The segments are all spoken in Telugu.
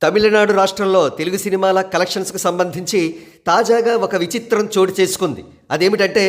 తమిళనాడు రాష్ట్రంలో తెలుగు సినిమాల కలెక్షన్స్కు సంబంధించి తాజాగా ఒక విచిత్రం చోటు చేసుకుంది. అదేమిటంటే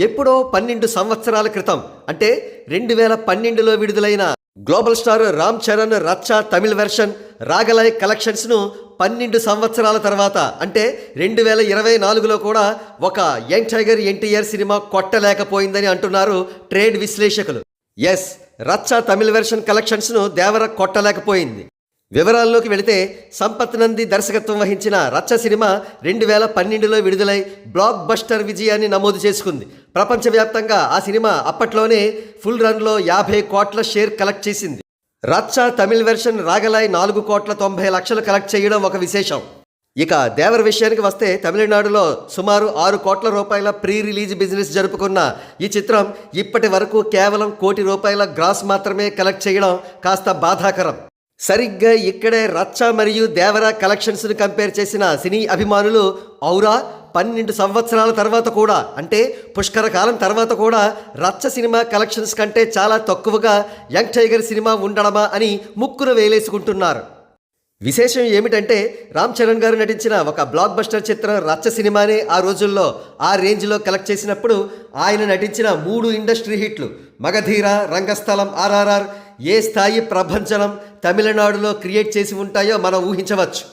ఎప్పుడో 12 సంవత్సరాల క్రితం అంటే 2012లో విడుదలైన గ్లోబల్ స్టార్ రామ్ చరణ్ రచ్చ తమిళ వెర్షన్ రాగలాయ్ కలెక్షన్స్ను 12 సంవత్సరాల తర్వాత అంటే 2024లో కూడా ఒక యంగ్ టైగర్ ఎన్టీఆర్ సినిమా కొట్టలేకపోయిందని అంటున్నారు ట్రేడ్ విశ్లేషకులు. ఎస్, రచ్చ తమిళ వెర్షన్ కలెక్షన్స్ను దేవర కొట్టలేకపోయింది. వివరాల్లోకి వెళితే సంపత్ నంది దర్శకత్వం వహించిన రచ్చ సినిమా 2012లో విడుదలై బ్లాక్ బస్టర్ విజయాన్ని నమోదు చేసుకుంది. ప్రపంచవ్యాప్తంగా ఆ సినిమా అప్పట్లోనే ఫుల్ రన్లో 50 కోట్ల షేర్ కలెక్ట్ చేసింది. రచ్చ తమిళ వెర్షన్ రాగలాయ్ 4,90,00,000 కలెక్ట్ చేయడం ఒక విశేషం. ఇక దేవర విషయానికి వస్తే తమిళనాడులో సుమారు 6 కోట్ల రూపాయల ప్రీ రిలీజ్ బిజినెస్ జరుపుకున్న ఈ చిత్రం ఇప్పటి వరకు కేవలం ₹1 కోటి గ్రాస్ మాత్రమే కలెక్ట్ చేయడం కాస్త బాధాకరం. సరిగ్గా ఇక్కడే రచ్చ మరియు దేవర కలెక్షన్స్ను కంపేర్ చేసిన సినీ అభిమానులు ఔరా 12 సంవత్సరాల తర్వాత కూడా అంటే పుష్కర కాలం తర్వాత కూడా రచ్చ సినిమా కలెక్షన్స్ కంటే చాలా తక్కువగా యంగ్ టైగర్ సినిమా ఉండడమా అని ముక్కున వేలేసుకుంటున్నారు. విశేషం ఏమిటంటే రామ్ చరణ్ గారు నటించిన ఒక బ్లాక్ బస్టర్ చిత్రం రచ్చ సినిమానే ఆ రోజుల్లో ఆ రేంజ్లో కలెక్ట్ చేసినప్పుడు ఆయన నటించిన 3 ఇండస్ట్రీ హిట్లు మగధీర, రంగస్థలం, RRR ఏ స్థాయి ప్రభంజనం తమిళనాడులో క్రియేట్ చేసి ఉంటాయో మనం ఊహించవచ్చు.